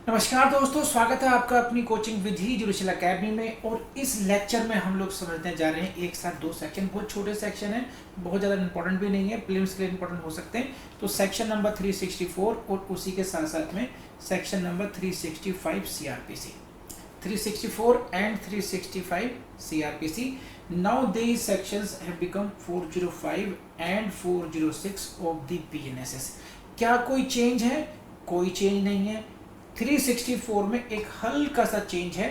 नमस्कार दोस्तों, स्वागत है आपका अपनी कोचिंग विधि जुडिशियल एकेडमी में। और इस लेक्चर में हम लोग समझने जा रहे हैं एक साथ दो सेक्शन। बहुत छोटे सेक्शन हैं, बहुत ज़्यादा इंपॉर्टेंट भी नहीं है, प्रीलिम्स के लिए इंपॉर्टेंट हो सकते हैं। तो सेक्शन नंबर 364 और उसी के साथ साथ में section number 365 CrPC, 364 and 365 CrPC. Now these sections have become 405 and 406 of the BNSS. क्या कोई चेंज है? कोई चेंज नहीं है। 364 में एक हल्का सा चेंज है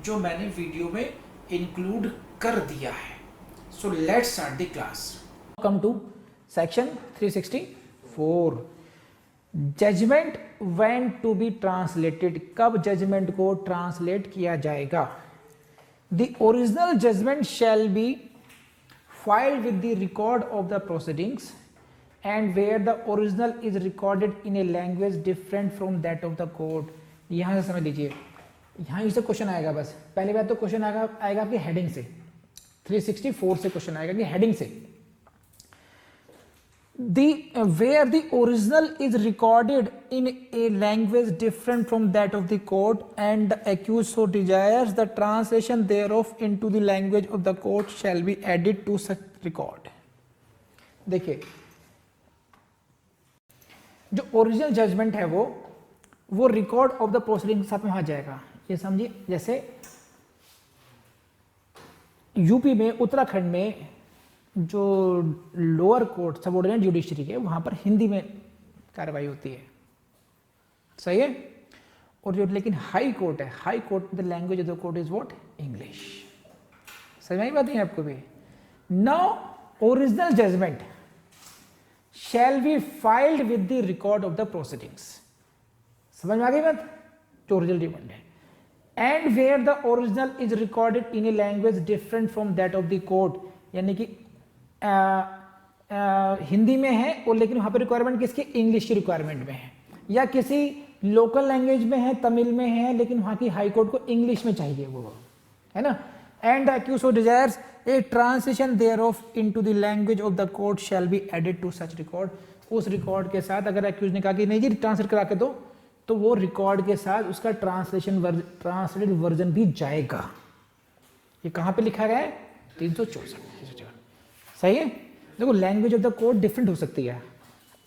जो मैंने वीडियो में इंक्लूड कर दिया है। So let's start the class. Welcome to section 364। Judgment when to be translated. कब जजमेंट को ट्रांसलेट किया जाएगा? The original judgment shall be filed with the record of the proceedings and where the original is recorded in a language different from that of the court। यहाँ से समझ लीजिए, यहाँ इससे क्वेश्चन आएगा। बस पहली बात तो क्वेश्चन आएगा आपकी हेडिंग से। 364 से क्वेश्चन आएगा कि हेडिंग से where the original is recorded in a language different from that of the court and the accused so desires the translation thereof into the language of the court shall be added to such record। देखिए, जो original judgement है वो record of the proceeding के साथ में आ जाएगा। ये समझिए, जैसे यूपी में, उत्तराखंड में जो लोअर कोर्ट सबऑर्डिनेट जुडिशरी है वहां पर हिंदी में कार्रवाई होती है, सही है। और जो लेकिन हाई कोर्ट है, high court the language of the court is what? English. समझ में बात है आपको भी? Now original judgment shall be filed with the record of the proceedings। समझ में आ गई बात? जो ओरिजिनल डिमांड है, and where the original is recorded in a language different from that of the court, यानी कि हिंदी में है और लेकिन वहां पर रिक्वायरमेंट किसकी? इंग्लिश की रिक्वायरमेंट में है, या किसी लोकल लैंग्वेज में है, तमिल में है, लेकिन वहां की हाई कोर्ट को इंग्लिश में चाहिए वो, है ना। and the accused who desires a translation thereof into the language of the court shall be added to such record। उस रिकॉर्ड के साथ अगर एक्यूज ने कहा कि नहीं जी ट्रांसलेट करा के दो, तो वो रिकॉर्ड के साथ उसका ट्रांसलेटेड वर्जन भी जाएगा। ये कहाँ पे लिखा गया है? 364। सही है। देखो, language of the court different हो सकती है।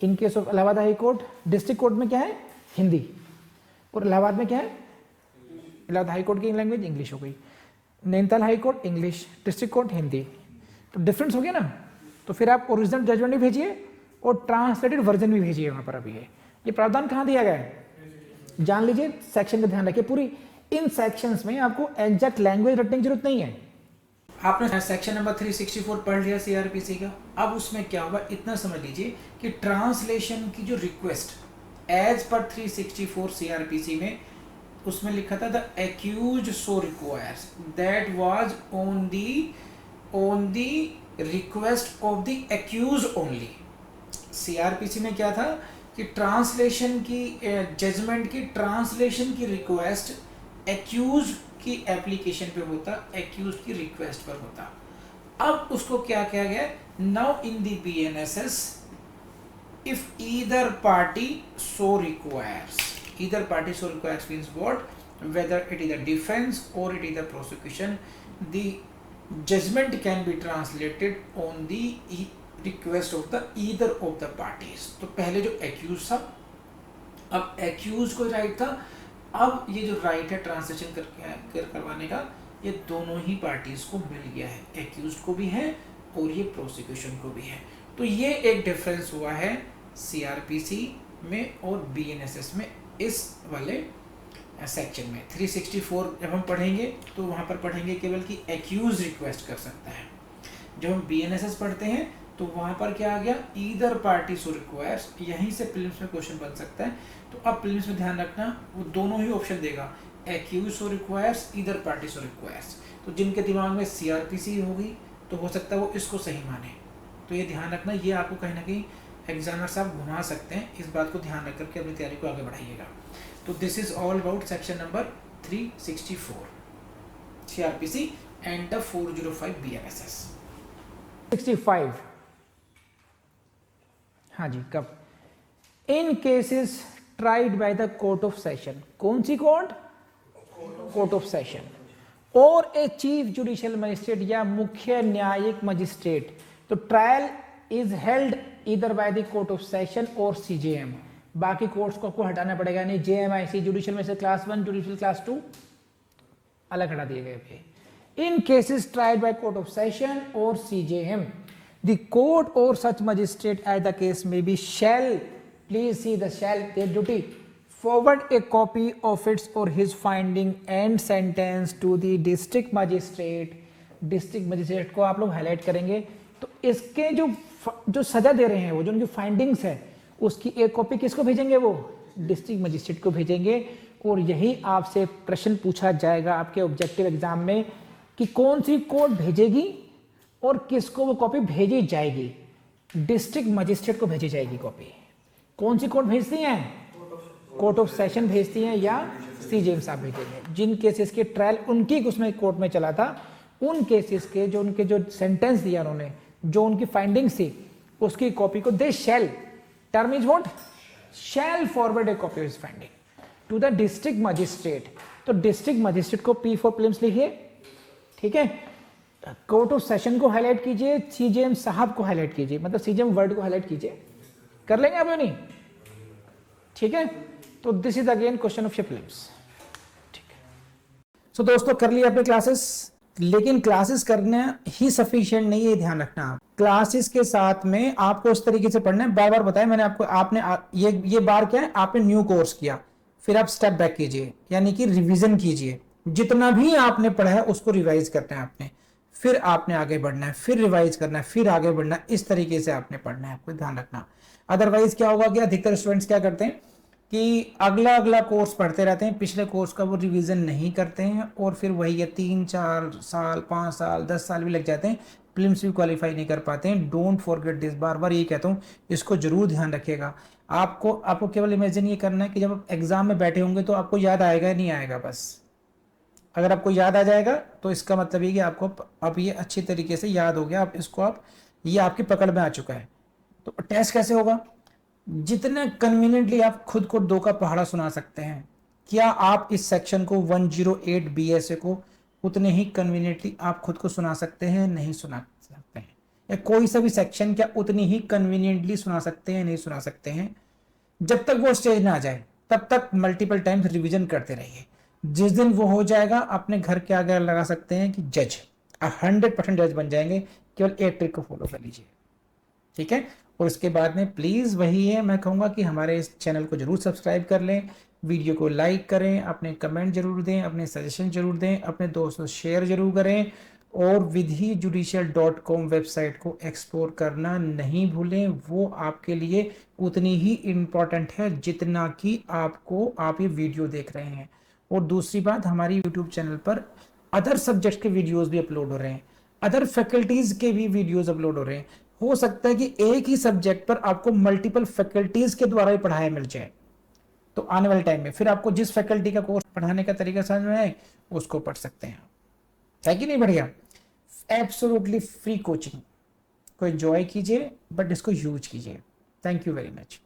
In case of Allahabad high court, district court में क्या है? हिंदी। और इलाहाबाद में क्या है? इलाहाबाद हाई कोर्ट की लैंग्वेज इंग्लिश हो गई, Nainital high court English, district court Hindi. तो डिफरेंस हो गया ना। तो फिर आप ओरिजिनल जजमेंट भी भेजिए और ट्रांसलेटेड वर्जन भी भेजिए वहां पर। अभी ये प्रावधान कहाँ दिया गया है जान लीजिए, सेक्शन का ध्यान रखिए। पूरी इन सेक्शंस में आपको एग्जैक्ट लैंग्वेज रटने की जरूरत नहीं है। आपने सेक्शन नंबर 364 पढ़ लिया सीआरपीसी का। अब उसमें क्या हुआ इतना समझ लीजिए कि ट्रांसलेशन की जो रिक्वेस्ट एज पर 364 सीआरपीसी में उसमें लिखा था the accused so requires, that was on the request of the accused only. CrPC में क्या था कि ट्रांसलेशन की जजमेंट की ट्रांसलेशन की रिक्वेस्ट एक्यूज्ड की एप्लीकेशन पे होता, एक्यूज्ड की रिक्वेस्ट पर होता। अब उसको क्या किया गया? Now in the BNSS if either party so requires, either party so requires means what? Whether it is a defense or it is a prosecution, the judgment can be translated on the request of the either of the parties। तो पहले जो accused था, अब accused को right था, अब ये जो राइट है ट्रांसलेशन करवाने का, ये दोनों ही पार्टीज को मिल गया है, accused को भी है और ये प्रोसिक्यूशन को भी है। तो ये एक डिफरेंस हुआ है सीआरपीसी में और बीएनएसएस में। इस वाले सेक्शन में 364 जब हम पढ़ेंगे तो वहां पर पढ़ेंगे केवल कि एक्यूज रिक्वेस्ट कर सकता है। जब हम बीएनएसएस पढ़ते हैं तो वहां पर क्या आ गया? Either party so requires. यहीं से प्रीलिम्स में क्वेश्चन बन सकता है। तो अब प्रीलिम्स में ध्यान रखना, वो दोनों ही ऑप्शन देगा, accused so requires, either party so requires. तो जिनके दिमाग में सीआरपीसी होगी तो हो सकता है वो इसको सही माने। तो ये ध्यान रखना, ये आपको कहीं ना कहीं एग्जामिनर साहब घुमा सकते हैं। इस बात को ध्यान रख करके अपनी तैयारी को आगे बढ़ाइएगा। तो this is all about section number 364 CrPC and the 405 BNSS. 65 हाँ जी, कब? In cases tried by the court of session, कौन सी कोर्ट? कोर्ट ऑफ सेशन, और ए चीफ जुडिशियल मजिस्ट्रेट या मुख्य न्यायिक मजिस्ट्रेट। तो ट्रायल इज हेल्ड इधर bye the court of session और सीजेएम, बाकी कोर्ट्स को आपको हटाना पड़ेगा नहीं। जेएमआईसी जुडिशियल में से क्लास 1, जुडिशियल क्लास 2 अलग हटा दिए गए थे। In cases tried by court of session और सीजेएम, द कोर्ट और such magistrate at the case में be shall, please see the shall, their duty, forward a copy of its or his finding and sentence to the district magistrate। District magistrate को आप लोग highlight करेंगे, तो इसके जो सजा दे रहे हैं, वो जो उनकी फाइंडिंग्स है, उसकी एक कॉपी किसको भेजेंगे? वो डिस्ट्रिक्ट मजिस्ट्रेट को भेजेंगे। और यही आपसे प्रश्न पूछा जाएगा आपके ऑब्जेक्टिव एग्जाम में कि कौन सी कोर्ट भेजेगी और किसको वो कॉपी भेजी जाएगी। डिस्ट्रिक्ट मजिस्ट्रेट को भेजी जाएगी कॉपी। कौन सी कोर्ट भेजती हैं? कोर्ट ऑफ सेशन भेजती हैं या सीजेएम साहब भेजेंगे। जिन केसेस के ट्रायल उनकी उसमें कोर्ट में चला था, उन केसेस के जो उनके जो सेंटेंस दिया उन्होंने, जो उनकी फाइंडिंग्स थी, उसकी कॉपी को they shall, term is what, shall forward a copy of his finding to the district magistrate. तो डिस्ट्रिक्ट मजिस्ट्रेट को P फॉर प्रीलिम्स लिखिए, ठीक है। कोर्ट ऑफ सेशन को हाईलाइट कीजिए, सीजेएम साहब को हाईलाइट कीजिए, मतलब सीजेएम वर्ड को हाईलाइट कीजिए। कर लेंगे आप नहीं? ठीक है। तो this is again question of prelims, ठीक है। सो दोस्तों, कर लिया आपने क्लासेस, लेकिन क्लासेस करना ही सफिशिएंट नहीं है, ध्यान रखना। आप क्लासेस के साथ में आपको इस तरीके से पढ़ना है। बार बार बताया मैंने आपको, आपने ये बार क्या है, आपने न्यू कोर्स किया, फिर आप स्टेप बैक कीजिए, यानी कि रिवीजन कीजिए। जितना भी आपने पढ़ा है उसको रिवाइज करना है आपने, फिर आपने आगे बढ़ना है, फिर रिवाइज करना है, फिर आगे बढ़ना है। इस तरीके से आपने पढ़ना है, आपको ध्यान रखना। अदरवाइज क्या होगा कि अधिकतर स्टूडेंट्स क्या करते हैं कि अगला कोर्स पढ़ते रहते हैं, पिछले कोर्स का वो रिवीजन नहीं करते हैं, और फिर वही है 3-4 साल, 5 साल, 10 साल भी लग जाते हैं, प्रीलिम्स भी क्वालिफाई नहीं कर पाते हैं। डोंट फॉरगेट दिस, बार बार ये कहता हूँ, इसको जरूर ध्यान रखिएगा। आपको केवल इमेजिन ये करना है कि जब आप एग्जाम में बैठे होंगे तो आपको याद आएगा नहीं आएगा। बस अगर आपको याद आ जाएगा तो इसका मतलब ये कि आपको अब ये अच्छी तरीके से याद हो गया, आप इसको ये आपकी पकड़ में आ चुका है। तो टेस्ट कैसे होगा? जितना कन्वीनियंटली आप खुद को 2 का पहाड़ा सुना सकते हैं, क्या आप इस सेक्शन को 108 BSA को उतने ही कन्वीनियंटली आप खुद को सुना सकते हैं? नहीं सुना सकते हैं। या कोई सा भी सेक्शन क्या उतनी ही कन्वीनियंटली सुना सकते हैं? नहीं सुना सकते हैं। जब तक वो स्टेज ना आ जाए तब तक मल्टीपल टाइम्स रिवीजन करते रहिए। जिस दिन वो हो जाएगा, अपने घर के आगे लगा सकते हैं कि जज 100% जज बन जाएंगे। केवल एक ट्रिक को फॉलो कर लीजिए, ठीक है। और उसके बाद में प्लीज़ वही है, मैं कहूँगा कि हमारे इस चैनल को जरूर सब्सक्राइब कर लें, वीडियो को लाइक करें, अपने कमेंट जरूर दें, अपने सजेशन जरूर दें, अपने दोस्तों शेयर जरूर करें, और vidhijudicial.com वेबसाइट को एक्सप्लोर करना नहीं भूलें। वो आपके लिए उतनी ही इम्पॉर्टेंट है जितना कि आप ये वीडियो देख रहे हैं। और दूसरी बात, हमारी यूट्यूब चैनल पर अदर सब्जेक्ट के वीडियोस भी अपलोड हो रहे हैं, अदर फैकल्टीज के भी वीडियोस अपलोड हो रहे हैं। हो सकता है कि एक ही सब्जेक्ट पर आपको मल्टीपल फैकल्टीज के द्वारा ही पढ़ाया मिल जाए, तो आने वाले टाइम में फिर आपको जिस फैकल्टी का कोर्स पढ़ाने का तरीका समझ में आए उसको पढ़ सकते हैं, है कि नहीं? बढ़िया, एब्सोल्युटली फ्री कोचिंग को एंजॉय कीजिए, बट इसको यूज कीजिए। Thank you very much.